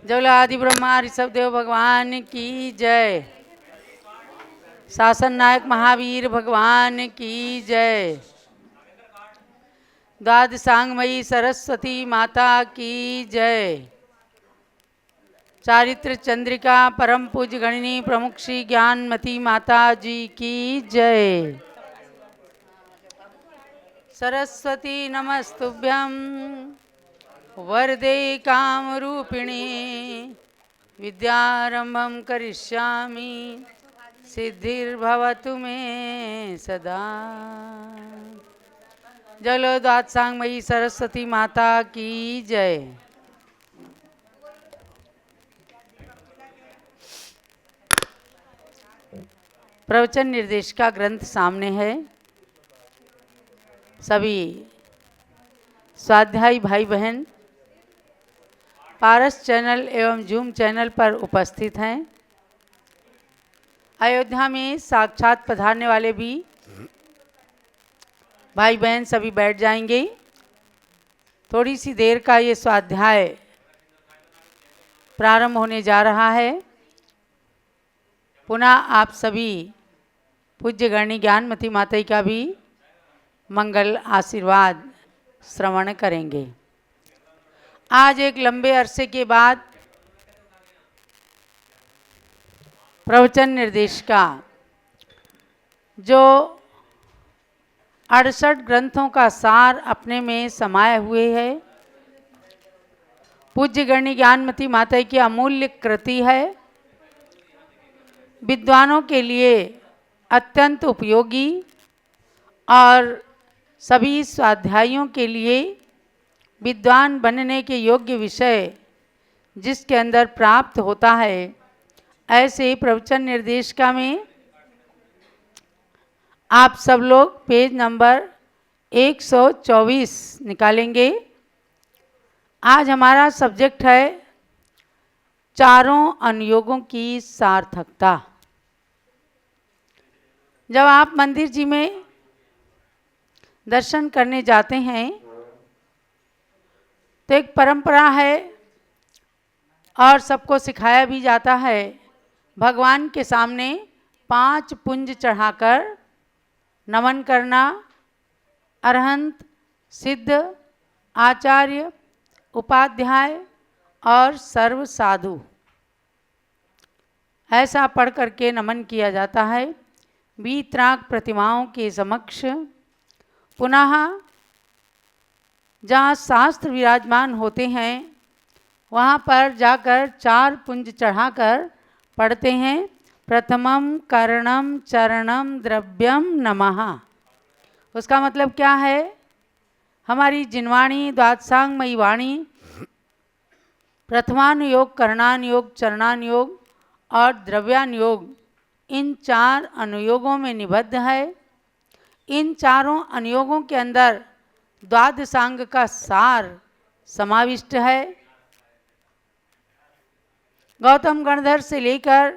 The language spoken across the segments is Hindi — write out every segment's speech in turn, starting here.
जवलादि ब्रह्मा ऋषभ देव भगवान की जय। शासन नायक महावीर भगवान की जय। द्वादशांगमयी सरस्वती माता की जय। चारित्र चंद्रिका परम पूज्य गणिनी प्रमुख श्री ज्ञानमती माता जी की जय। सरस्वती नमस्तुभ्यं वरदे कामरूपिणी विद्यारंभं करिष्यामि सिद्धिर्भवतु मे सदा। जलो द्वादशांगमयी सरस्वती माता की जय। प्रवचन निर्देशिका ग्रंथ सामने है। सभी स्वाध्यायी भाई बहन पारस चैनल एवं जूम चैनल पर उपस्थित हैं। अयोध्या में साक्षात पधारने वाले भी भाई बहन सभी बैठ जाएंगे। थोड़ी सी देर का ये स्वाध्याय प्रारंभ होने जा रहा है। पुनः आप सभी पूज्य गणनी ज्ञानमती माता का भी मंगल आशीर्वाद श्रवण करेंगे। आज एक लंबे अरसे के बाद प्रवचन निर्देशिका जो 68 ग्रंथों का सार अपने में समाये हुए है, पूज्य गणनी ज्ञानमती माता की अमूल्य कृति है। विद्वानों के लिए अत्यंत उपयोगी और सभी स्वाध्यायियों के लिए विद्वान बनने के योग्य विषय जिसके अंदर प्राप्त होता है, ऐसे प्रवचन निर्देशिका में आप सब लोग पेज नंबर 124 निकालेंगे। आज हमारा सब्जेक्ट है चारों अनुयोगों की सार्थकता। जब आप मंदिर जी में दर्शन करने जाते हैं तो एक परंपरा है और सबको सिखाया भी जाता है, भगवान के सामने 5 पुंज चढ़ाकर नमन करना। अरहंत, सिद्ध, आचार्य, उपाध्याय और सर्व साधु, ऐसा पढ़ करके नमन किया जाता है वीतराग प्रतिमाओं के समक्ष। पुनः जहाँ शास्त्र विराजमान होते हैं वहाँ पर जाकर 4 पुंज चढ़ाकर पढ़ते हैं, प्रथमम करणम चरणम द्रव्यम नमः। उसका मतलब क्या है? हमारी जिनवाणी द्वादशांगमयी वाणी प्रथमानुयोग, करणानुयोग, चरणानुयोग और द्रव्यानुयोग, इन 4 अनुयोगों में निबद्ध है। इन चारों अनुयोगों के अंदर द्वादशांग का सार समाविष्ट है। गौतम गणधर से लेकर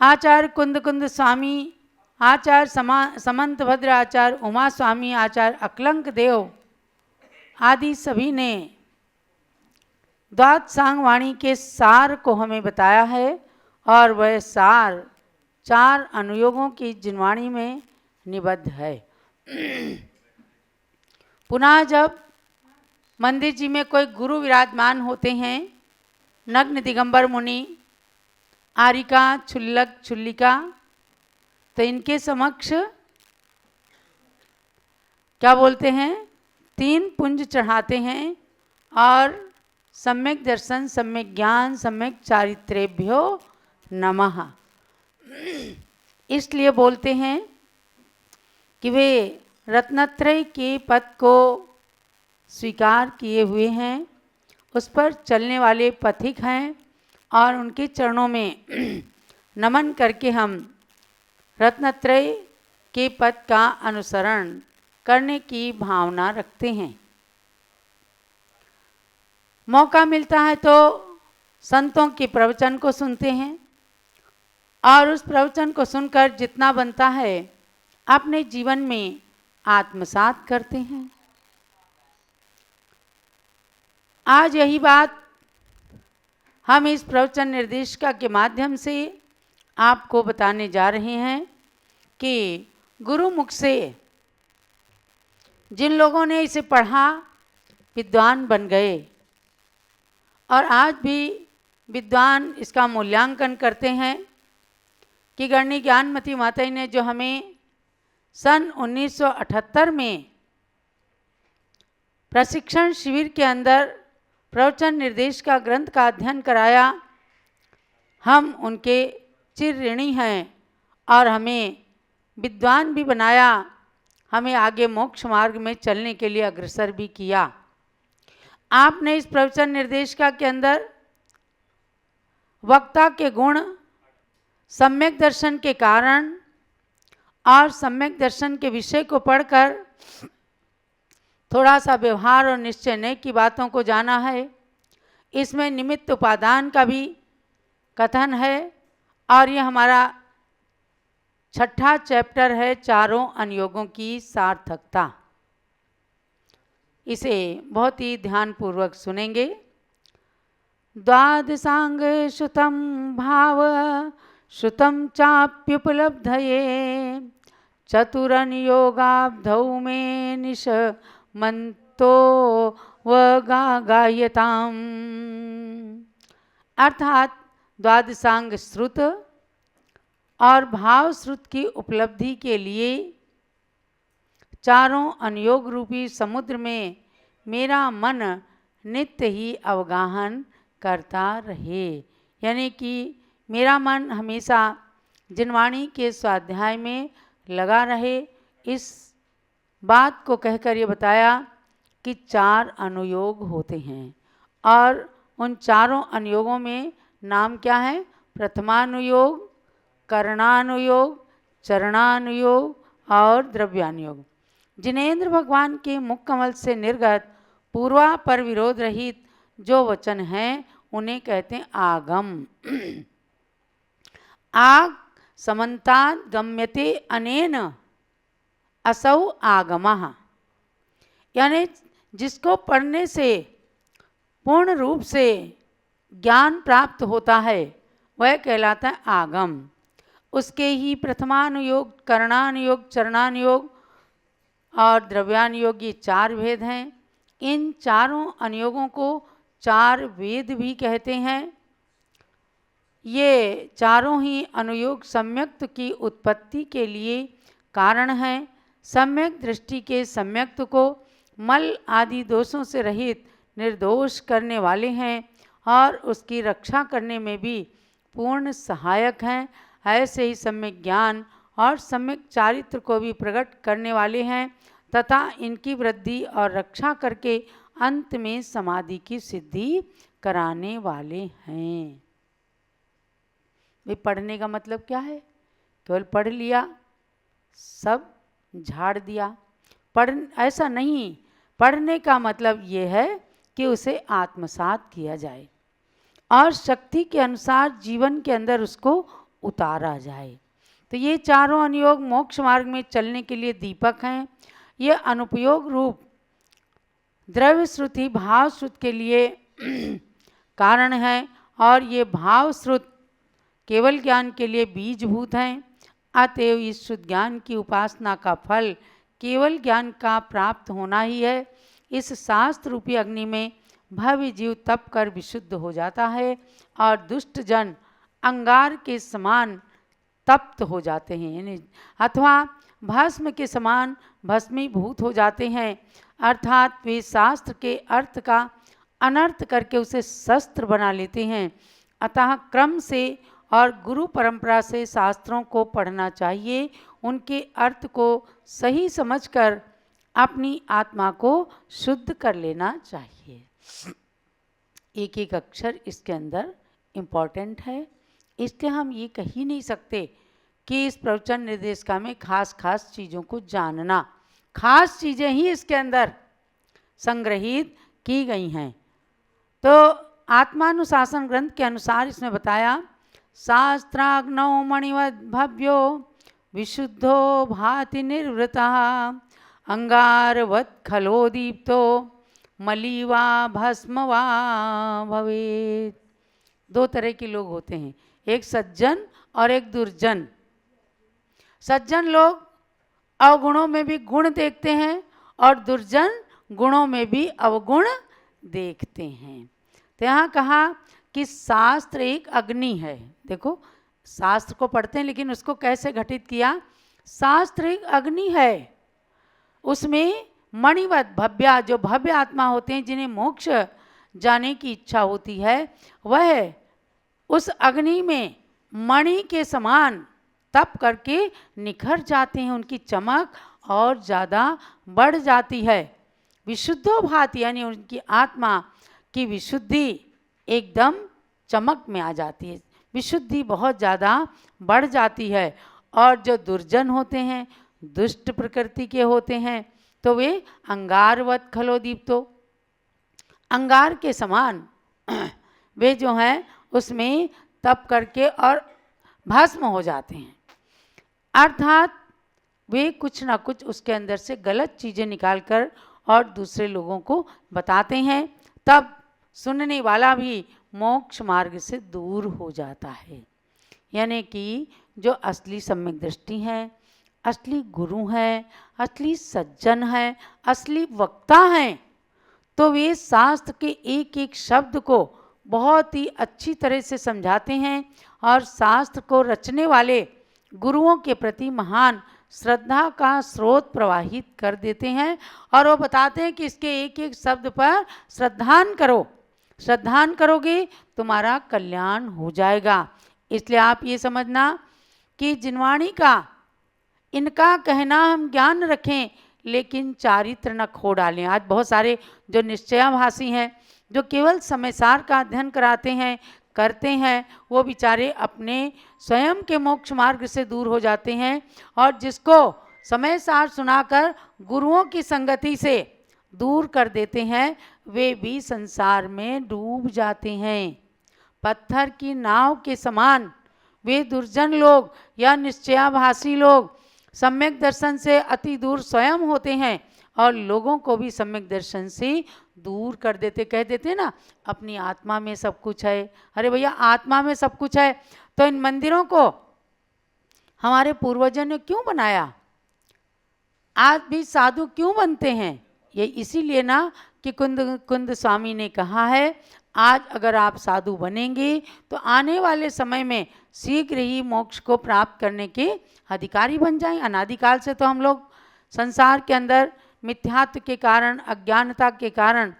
आचार्य कुंद कुंद स्वामी, आचार्य समंत भद्र, आचार्य उमा स्वामी, आचार्य अकलंक देव आदि सभी ने द्वादशांग वाणी के सार को हमें बताया है और वह सार 4 अनुयोगों की जिनवाणी में निबद्ध है। पुनः जब मंदिर जी में कोई गुरु विराजमान होते हैं, नग्न दिगंबर मुनि, आरिका, छुल्लक, छुल्लिका, तो इनके समक्ष क्या बोलते हैं? 3 पुंज चढ़ाते हैं और सम्यक दर्शन, सम्यक ज्ञान, सम्यक चारित्रेभ्यो नमः इसलिए बोलते हैं कि वे रत्नत्रय के पद को स्वीकार किए हुए हैं, उस पर चलने वाले पथिक हैं और उनके चरणों में नमन करके हम रत्नत्रय के पद का अनुसरण करने की भावना रखते हैं। मौका मिलता है तो संतों के प्रवचन को सुनते हैं और उस प्रवचन को सुनकर जितना बनता है अपने जीवन में आत्मसात करते हैं। आज यही बात हम इस प्रवचन निर्देशिका के माध्यम से आपको बताने जा रहे हैं कि गुरुमुख से जिन लोगों ने इसे पढ़ा विद्वान बन गए और आज भी विद्वान इसका मूल्यांकन करते हैं कि गणनी ज्ञानमती माता ने जो हमें सन 1978 में प्रशिक्षण शिविर के अंदर प्रवचन निर्देश का ग्रंथ का अध्ययन कराया, हम उनके चिर ऋणी हैं और हमें विद्वान भी बनाया, हमें आगे मोक्ष मार्ग में चलने के लिए अग्रसर भी किया। आपने इस प्रवचन निर्देशिका के अंदर वक्ता के गुण, सम्यक दर्शन के कारण और सम्यक दर्शन के विषय को पढ़कर थोड़ा सा व्यवहार और निश्चय नय की बातों को जाना है। इसमें निमित्त उपादान का भी कथन है और ये हमारा छठा चैप्टर है, चारों अनुयोगों की सार्थकता। इसे बहुत ही ध्यानपूर्वक सुनेंगे। द्वादशांग श्रुतं भाव श्रुतं चाप्युपलब्धये चतुरनुयोगाब्धौ मे निश मंतो वगायताम। अर्थात द्वादशांग श्रुत और भाव श्रुत की उपलब्धि के लिए चारों अनुयोग रूपी समुद्र में मेरा मन नित्य ही अवगाहन करता रहे, यानी कि मेरा मन हमेशा जिनवाणी के स्वाध्याय में लगा रहे। इस बात को कहकर ये बताया कि चार अनुयोग होते हैं और उन चारों अनुयोगों में नाम क्या है? प्रथमानुयोग, करणानुयोग, चरणानुयोग और द्रव्यानुयोग। जिनेंद्र भगवान के मुख कमल से निर्गत पूर्वापर विरोध रहित जो वचन हैं उन्हें कहते हैं आगम। आग समन्तात् गम्यते अनेन असौ आगमः, यानी जिसको पढ़ने से पूर्ण रूप से ज्ञान प्राप्त होता है वह कहलाता है आगम। उसके ही प्रथमानुयोग, करणानुयोग, चरणानुयोग और द्रव्यानुयोग ये चार भेद हैं। इन चारों अनुयोगों को चार वेद भी कहते हैं। ये चारों ही अनुयोग सम्यक्त की उत्पत्ति के लिए कारण हैं। सम्यक दृष्टि के सम्यक्त को मल आदि दोषों से रहित निर्दोष करने वाले हैं और उसकी रक्षा करने में भी पूर्ण सहायक हैं। ऐसे ही सम्यक ज्ञान और सम्यक चारित्र को भी प्रकट करने वाले हैं तथा इनकी वृद्धि और रक्षा करके अंत में समाधि की सिद्धि कराने वाले हैं। भाई पढ़ने का मतलब क्या है? केवल पढ़ लिया सब झाड़ दिया, ऐसा नहीं। पढ़ने का मतलब ये है कि उसे आत्मसात किया जाए और शक्ति के अनुसार जीवन के अंदर उसको उतारा जाए। तो ये चारों अनुयोग मोक्ष मार्ग में चलने के लिए दीपक हैं। ये अनुपयोग रूप द्रव्य श्रुति भाव श्रुत के लिए कारण है और ये भाव श्रुत केवल ज्ञान के लिए बीजभूत हैं। अतएव इस शुद्ध ज्ञान की उपासना का फल केवल ज्ञान का प्राप्त होना ही है। इस शास्त्र रूपी अग्नि में भव्य जीव तप कर विशुद्ध हो जाता है और दुष्ट जन अंगार के समान तप्त हो जाते हैं, अथवा भस्म के समान भस्मीभूत हो जाते हैं। अर्थात वे शास्त्र के अर्थ का अनर्थ करके उसे शस्त्र बना लेते हैं। अतः क्रम से और गुरु परंपरा से शास्त्रों को पढ़ना चाहिए, उनके अर्थ को सही समझकर अपनी आत्मा को शुद्ध कर लेना चाहिए। एक एक अक्षर इसके अंदर इम्पॉर्टेंट है, इसलिए हम ये कह ही नहीं सकते कि इस प्रवचन निर्देशिका में खास चीज़ों को जानना, खास चीज़ें ही इसके अंदर संग्रहित की गई हैं। तो आत्मानुशासन ग्रंथ के अनुसार इसमें बताया, शास्त्राग्नौ मणिवद् भव्यो विशुद्धो भाति निर्वृतः अंगारवत् खलोदीप्तो मली वा भस्म वा भवेत्। दो तरह के लोग होते हैं, एक सज्जन और एक दुर्जन। सज्जन लोग अवगुणों में भी गुण देखते हैं और दुर्जन गुणों में भी अवगुण देखते हैं। तो यहाँ कहा कि शास्त्र एक अग्नि है। देखो, शास्त्र को पढ़ते हैं लेकिन उसको कैसे घटित किया, शास्त्र एक अग्नि है, उसमें मणिवत भव्या, जो भव्य आत्मा होते हैं जिन्हें मोक्ष जाने की इच्छा होती है, वह उस अग्नि में मणि के समान तप करके निखर जाते हैं, उनकी चमक और ज़्यादा बढ़ जाती है। विशुद्धो भाति, यानी उनकी आत्मा की विशुद्धि एकदम चमक में आ जाती है, विशुद्धि बहुत ज़्यादा बढ़ जाती है। और जो दुर्जन होते हैं, दुष्ट प्रकृति के होते हैं, तो वे अंगारवत खलोदीप्तो, अंगार के समान वे जो हैं उसमें तप करके और भस्म हो जाते हैं। अर्थात वे कुछ ना कुछ उसके अंदर से गलत चीज़ें निकालकर और दूसरे लोगों को बताते हैं, तब सुनने वाला भी मोक्ष मार्ग से दूर हो जाता है। यानी कि जो असली सम्यक दृष्टि है, असली गुरु हैं, असली सज्जन हैं, असली वक्ता हैं, तो वे शास्त्र के एक एक शब्द को बहुत ही अच्छी तरह से समझाते हैं और शास्त्र को रचने वाले गुरुओं के प्रति महान श्रद्धा का स्रोत प्रवाहित कर देते हैं। और वो बताते हैं कि इसके एक एक शब्द पर श्रद्धान करो, श्रद्धान करोगे तुम्हारा कल्याण हो जाएगा। इसलिए आप ये समझना कि जिनवाणी का इनका कहना हम ज्ञान रखें लेकिन चारित्र न खो डालें। आज बहुत सारे जो निश्चयाभासी हैं, जो केवल समयसार का अध्ययन कराते हैं, करते हैं, वो बेचारे अपने स्वयं के मोक्ष मार्ग से दूर हो जाते हैं। और जिसको समयसार सुनाकर गुरुओं की संगति से दूर कर देते हैं, वे भी संसार में डूब जाते हैं। पत्थर की नाव के समान वे दुर्जन लोग या निश्चयाभासी लोग सम्यक दर्शन से अति दूर स्वयं होते हैं और लोगों को भी सम्यक दर्शन से दूर कर देते। कह देते ना, अपनी आत्मा में सब कुछ है। अरे भैया, आत्मा में सब कुछ है तो इन मंदिरों को हमारे पूर्वजों ने क्यों बनाया? आज भी साधु क्यों बनते हैं? ये इसीलिए ना कि कुंद स्वामी ने कहा है, आज अगर आप साधु बनेंगे तो आने वाले समय में शीघ्र ही मोक्ष को प्राप्त करने के अधिकारी बन जाएं। अनादिकाल से तो हम लोग संसार के अंदर मिथ्यात्व के कारण, अज्ञानता के कारण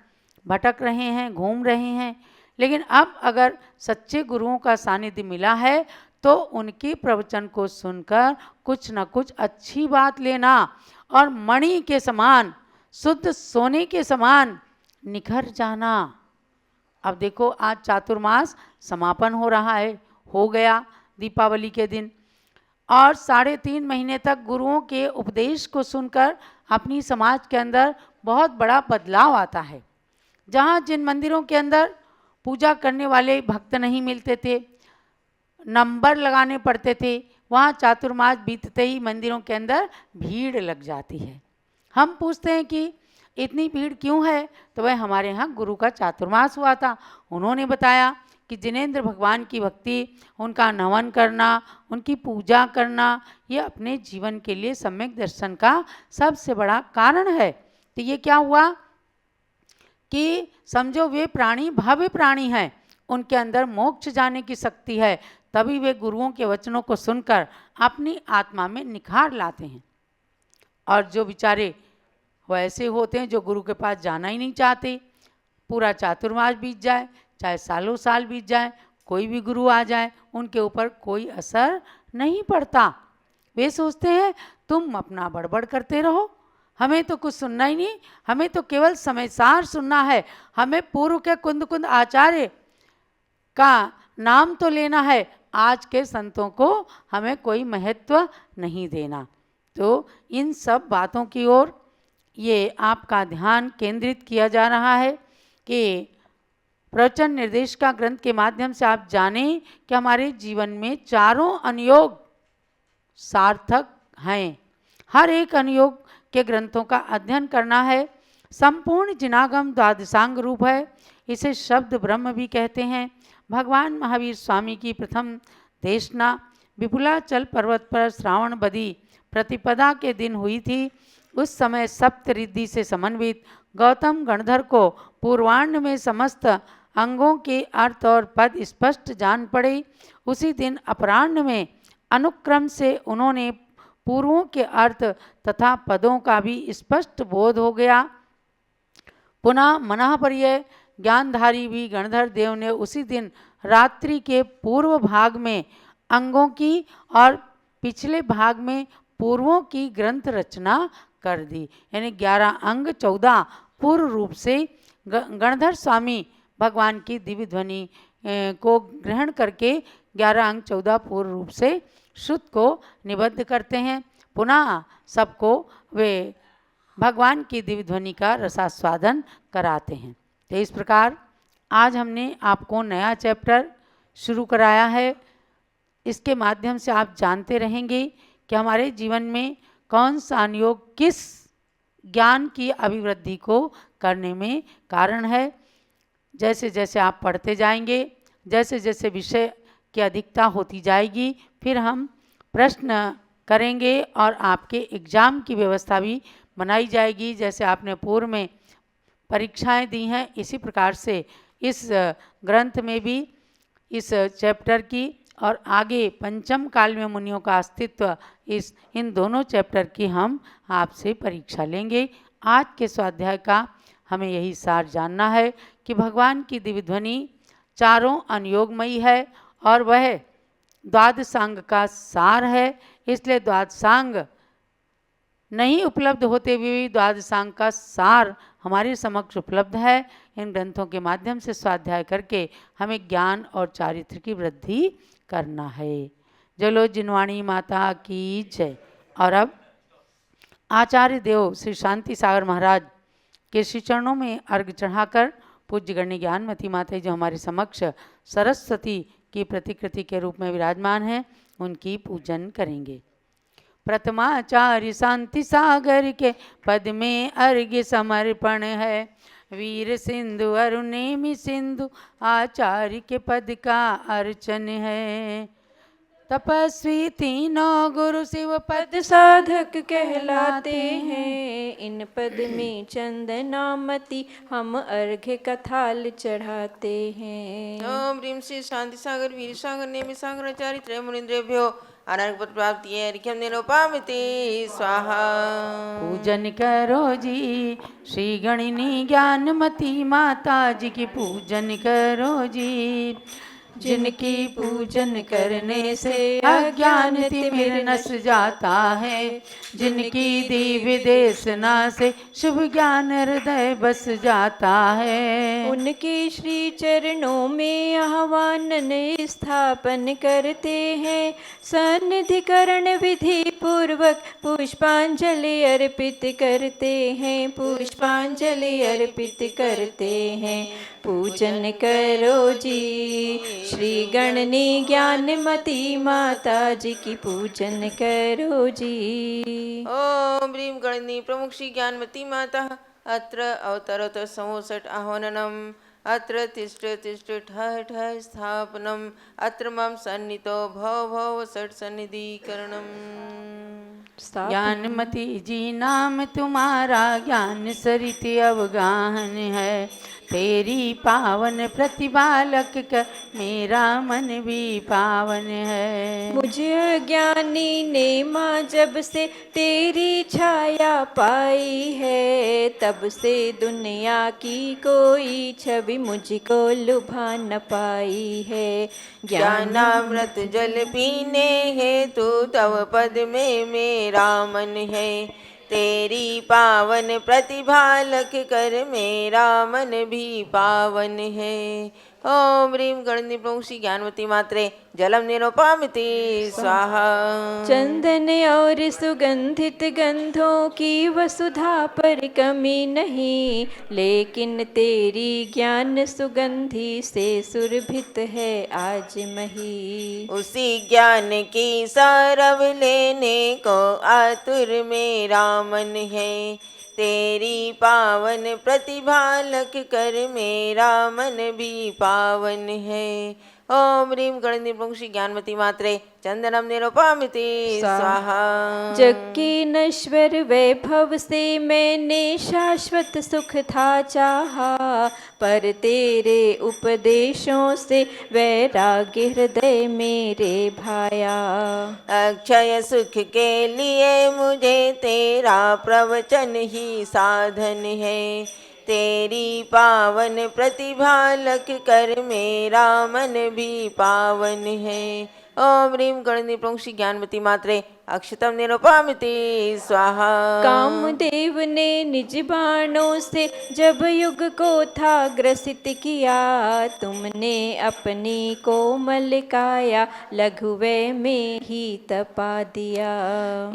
भटक रहे हैं, घूम रहे हैं, लेकिन अब अगर सच्चे गुरुओं का सानिध्य मिला है तो उनके प्रवचन को सुनकर कुछ न कुछ अच्छी बात लेना और मणि के समान, शुद्ध सोने के समान निखर जाना। अब देखो, आज चातुर्मास समापन हो रहा है, हो गया दीपावली के दिन, और 3.5 महीने तक गुरुओं के उपदेश को सुनकर अपनी समाज के अंदर बहुत बड़ा बदलाव आता है। जहाँ जिन मंदिरों के अंदर पूजा करने वाले भक्त नहीं मिलते थे, नंबर लगाने पड़ते थे, वहाँ चातुर्मास बीतते ही मंदिरों के अंदर भीड़ लग जाती है। हम पूछते हैं कि इतनी भीड़ क्यों है? तो वह हमारे यहाँ गुरु का चातुर्मास हुआ था। उन्होंने बताया कि जिनेंद्र भगवान की भक्ति, उनका नमन करना, उनकी पूजा करना, ये अपने जीवन के लिए सम्यक दर्शन का सबसे बड़ा कारण है। तो ये क्या हुआ कि समझो वे प्राणी भव्य प्राणी हैं, उनके अंदर मोक्ष जाने की शक्ति है, तभी वे गुरुओं के वचनों को सुनकर अपनी आत्मा में निखार लाते हैं। और जो बेचारे वैसे होते हैं जो गुरु के पास जाना ही नहीं चाहते, पूरा चातुर्मास बीत जाए, चाहे सालों साल बीत जाए, कोई भी गुरु आ जाए, उनके ऊपर कोई असर नहीं पड़ता। वे सोचते हैं तुम अपना बड़बड़ करते रहो, हमें तो कुछ सुनना ही नहीं, हमें तो केवल समयसार सुनना है, हमें पूर्व के कुंद आचार्य का नाम तो लेना है, आज के संतों को हमें कोई महत्व नहीं देना। तो इन सब बातों की ओर ये आपका ध्यान केंद्रित किया जा रहा है कि प्रवचन निर्देश का ग्रंथ के माध्यम से आप जानें कि हमारे जीवन में चारों अनुयोग सार्थक हैं। हर एक अनुयोग के ग्रंथों का अध्ययन करना है। संपूर्ण जिनागम द्वादशांग रूप है, इसे शब्द ब्रह्म भी कहते हैं। भगवान महावीर स्वामी की प्रथम देशना विपुलाचल पर्वत पर श्रावण बदी प्रतिपदा के दिन हुई थी। उस समय सप्त रिद्धि से समन्वित गौतम गणधर को पूर्वाह्न में समस्त अंगों के अर्थ और पद स्पष्ट जान पड़े। उसी दिन अपराह्न में अनुक्रम से उन्होंने पूर्वों के अर्थ तथा पदों का भी स्पष्ट बोध हो गया। पुनः मनःपर्य ज्ञानधारी भी गणधर देव ने उसी दिन रात्रि के पूर्व भाग में अंगों की और पिछले भाग में पूर्वों की ग्रंथ रचना कर दी। यानी 11 अंग 14 पूर्व रूप से गणधर स्वामी भगवान की दिव्य ध्वनि को ग्रहण करके 11 अंग 14 पूर्व रूप से श्रुत को निबद्ध करते हैं। पुनः सबको वे भगवान की दिव्य ध्वनि का रसास्वादन कराते हैं। तो इस प्रकार आज हमने आपको नया चैप्टर शुरू कराया है। इसके माध्यम से आप जानते रहेंगे कि हमारे जीवन में कौन सा अनुयोग किस ज्ञान की अभिवृद्धि को करने में कारण है। जैसे जैसे आप पढ़ते जाएंगे, जैसे जैसे विषय की अधिकता होती जाएगी, फिर हम प्रश्न करेंगे और आपके एग्ज़ाम की व्यवस्था भी बनाई जाएगी। जैसे आपने पूर्व में परीक्षाएं दी हैं, इसी प्रकार से इस ग्रंथ में भी इस चैप्टर की और आगे पंचम काल में मुनियों का अस्तित्व इन दोनों चैप्टर की हम आपसे परीक्षा लेंगे। आज के स्वाध्याय का हमें यही सार जानना है कि भगवान की दिव्य ध्वनि चारों अनुयोगमयी है और वह द्वादशांग का सार है। इसलिए द्वादशांग नहीं उपलब्ध होते हुए भी द्वादशांग का सार हमारे समक्ष उपलब्ध है। इन ग्रंथों के माध्यम से स्वाध्याय करके हमें ज्ञान और चारित्र की वृद्धि करना है। जलो जिनवाणी माता की जय। और अब आचार्य देव श्री शांति सागर महाराज के श्री चरणों में अर्घ चढ़ाकर पूज्य गण्य ज्ञानमती माता जो हमारे समक्ष सरस्वती की प्रतिकृति के रूप में विराजमान हैं, उनकी पूजन करेंगे। प्रथमाचार्य शांति सागर के पद में अर्घ्य समर्पण है। वीर सिंधु अरुणेमि सिंधु आचार्य के पद का अर्चन है। तपस्वी तीनों गुरु शिव पद साधक कहलाते हैं। इन पद में चंदनामती हम अर्घ्य का थाल चढ़ाते हैं। ओम ह्रीं श्री शांति सागर वीर सागर नेमि सागर आचार्य त्रय मुनिन्द्रेभ्यो अनर्घ पद प्राप्ति अर्घ्यं निरूपामिति स्वाहा। पूजन करो जी श्री गणिनी ज्ञानमती माता जी की पूजन करो जी। जिनकी पूजन करने से अज्ञान तिमिर नस जाता है। जिनकी दिव्य देशना से शुभ ज्ञान हृदय बस जाता है। उनके श्री चरणों में आह्वान स्थापन करते हैं। सन्निधिकरण विधि पूर्वक पुष्पांजलि अर्पित करते हैं। पुष्पांजलि अर्पित करते हैं। पूजन करो जी श्री गणनी ज्ञानमती माता जी की पूजन करो जी। ओम ह्रीं गणनी प्रमुख श्री ज्ञानमती माता अत्र अवतरत संवसट आह्वाननम अत्र तिष्ठ तिष्ठ ठः ठः स्थापनम अत्र मम सन्नितो भव भव सट सन्निधिकरणम। ज्ञानमती जी नाम तुम्हारा ज्ञान सरित अवगाहन है। तेरी पावन प्रतिपालक का मेरा मन भी पावन है। मुझे ज्ञानी ने माँ जब से तेरी छाया पाई है। तब से दुनिया की कोई छवि मुझको लुभा न पाई है। ज्ञानामृत जल पीने हेतु तव पद में मेरा मन है। तेरी पावन प्रतिभा लख कर मेरा मन भी पावन है। ओम ह्रीं गणनी प्रमुख श्री ज्ञानवती मात्रे जलम निरूपामिति स्वाहा। चंदन और सुगंधित गंधों की वसुधा पर कमी नहीं। लेकिन तेरी ज्ञान सुगंधि से सुरभित है आज मही। उसी ज्ञान की सारव लेने को आतुर मेरा मन है। तेरी पावन प्रतिभा लख कर मेरा मन भी पावन है। ओम ह्रीं गणनि पुंसि ज्ञानमती मात्रे चंदनम निरूपमिति स्वाहा। जग के नश्वर वैभव से मैंने शाश्वत सुख था चाहा, पर तेरे उपदेशों से वैराग्य हृदय मेरे भाया। अक्षय सुख के लिए मुझे तेरा प्रवचन ही साधन है। तेरी पावन प्रतिभा लख कर मेरा मन भी पावन है। ओम ह्रीं गणनि पुंसि ज्ञानमती मात्रे अक्षतम निरूपमिति स्वाहा। कामदेव ने निज बाणों से जब युग को था ग्रसित किया, तुमने अपनी कोमल काया लघुवय में ही तपा दिया।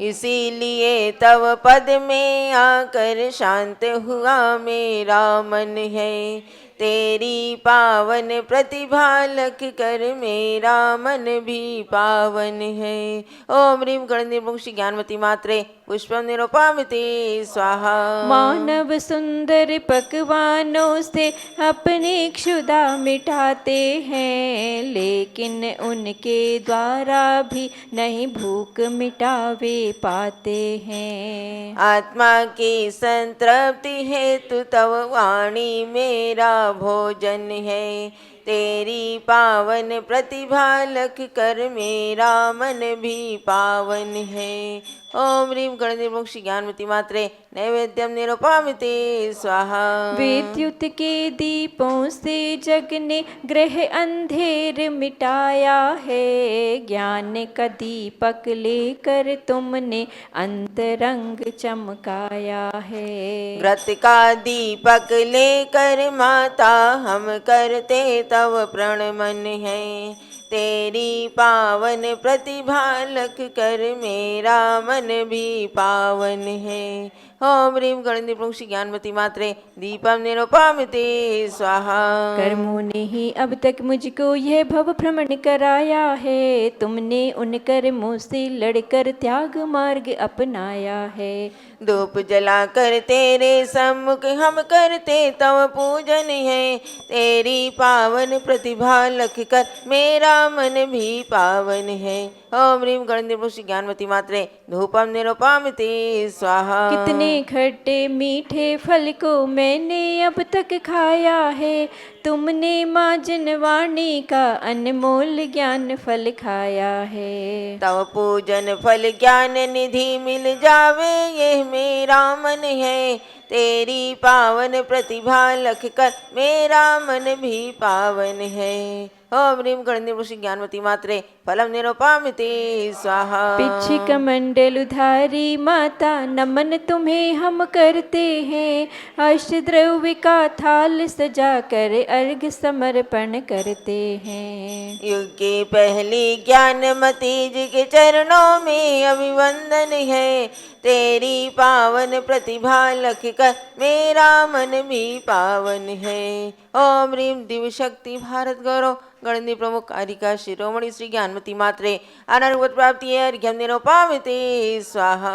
इसीलिए तव पद में आकर शांत हुआ मेरा मन है। तेरी पावन प्रतिभा लख कर मेरा मन भी पावन है। ओम ह्रीं गणनि पुंसि ज्ञानमती मात्रे पुष्पम निरूपमिति स्वाहा। मानव सुंदर पकवानों से अपनी क्षुधा मिटाते हैं, लेकिन उनके द्वारा भी नहीं भूख मिटावे पाते हैं। आत्मा की संतृप्ति हेतु तव वाणी मेरा भोजन है। तेरी पावन प्रतिभा लख कर मेरा मन भी पावन है। ओम ह्रीं गणनि पुंसि ज्ञानमती मात्रे नैवेद्यम निरूपमिति स्वाहा। विद्युत के दीपों से जग ने ग्रह अंधेर मिटाया है, ज्ञान का दीपक लेकर तुमने अंतरंग चमकाया है। व्रत का दीपक लेकर माता हम करते तव प्रणमन है। तेरी पावन प्रतिभा लख कर मेरा मन भी पावन है। ओम ह्रीं गणनि पुंसि ज्ञानमती मात्रे दीपम निरूपमिति स्वाहा। कर्मों ने ही अब तक मुझको यह भव भ्रमण कराया है, तुमने उन कर्मों से लड़कर त्याग मार्ग अपनाया है। धूप जला कर तेरे सम्मुख हम करते तव पूजन है। तेरी पावन प्रतिभा लख कर मेरा मन भी पावन है। ओम ह्रीं गणनि पुंसि ज्ञानमती मात्रे धूपम निरूपमिति स्वाहा। कितने खट्टे मीठे फल को मैंने अब तक खाया है, तुमने माँ जनवाणी का अनमोल ज्ञान फल खाया है। तव पूजन फल ज्ञान निधि मिल जावे ये मेरा मन है। तेरी पावन प्रतिभा लख कर मेरा मन भी पावन है। ओम ह्रीं गणनि पुंसि ज्ञानमती मात्रे फलम निरूपमिति स्वाहा। पिछिक मंडल उधारी माता नमन तुम्हें हम करते हैं, अष्टद्रव्य का थाल सजा कर अर्घ समर्पण करते हैं। युग की पहली ज्ञानमती जी के चरणों में अभिवंदन है। तेरी पावन प्रतिभा लख कर मेरा मन भी पावन है। ओम ह्रीं दिव्य शक्ति भारत गौरव गणनि प्रमुख कारिका शिरोमणि श्री ज्ञानमती मात्रे अनर्वत प्राप्ति अर्घ्यम निरूपमिति स्वाहा।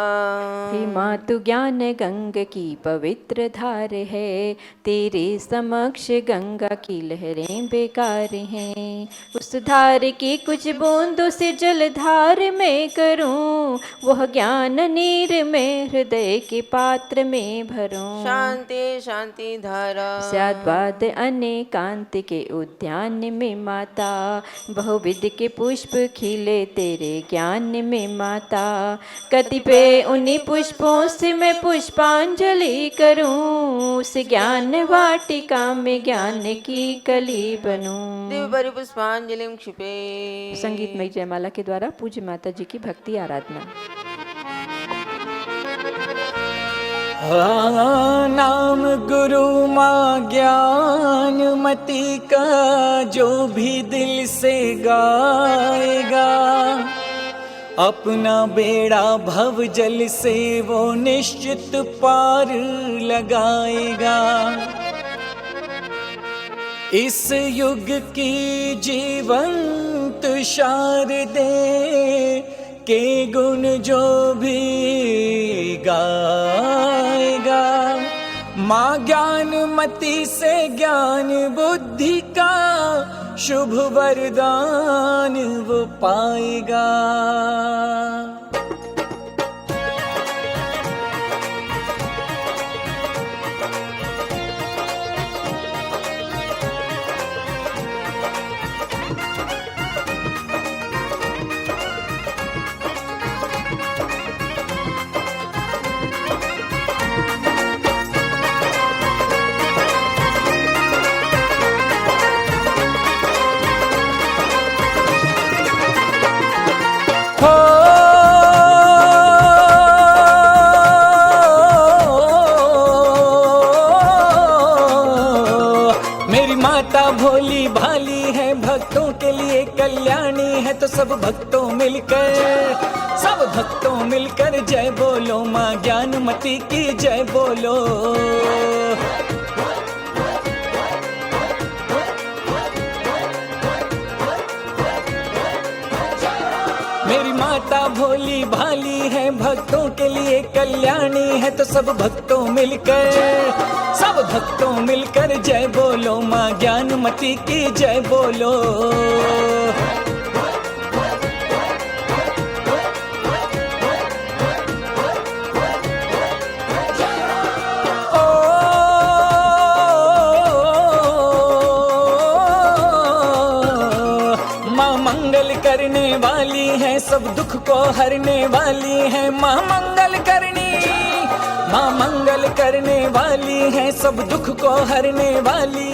हे माँ तू ज्ञान गंगा की पवित्र धार है, तेरे समक्ष गंगा की लहरें बेकार हैं। उस धार की कुछ बूंदों से जलधार में करूं, वह ज्ञान नीर में हृदय के पात्र में भरूं। शांति शांति धारा स्याद्वाद अनेकांत के उद्यान में माता, बहुविध के पुष्प खिले तेरे ज्ञान में माता। कतिपय उन्हीं पुष्पों से मैं पुष्पांजलि करूं, उस ज्ञान वाटिका में ज्ञान की कली बनूं। दिव्य परिपुष्पांजलिं क्षिपे। संगीतमय जयमाला के द्वारा पूज्य माता जी की भक्ति आराधना। नाम गुरु माँ ज्ञानमती का जो भी दिल से गाएगा, अपना बेड़ा भव जल से वो निश्चित पार लगाएगा। इस युग की जीवंत शारदे के गुण जो भी गाएगा, माँ ज्ञानमती से ज्ञान बुद्धि का शुभ वरदान वो पाएगा। मेरी माता भोली भाली है, भक्तों के लिए कल्याणी है, तो सब भक्तों मिलकर जय बोलो, माँ ज्ञानमती की जय बोलो। मेरी माता भोली भाली है, भक्तों के लिए कल्याणी है, तो सब भक्तों मिलकर जय बोलो, माँ ज्ञानमती की जय बोलो। मंगल करने वाली है, सब दुख को हरने वाली है, माँ मंगल करने वाली है, सब दुख को हरने वाली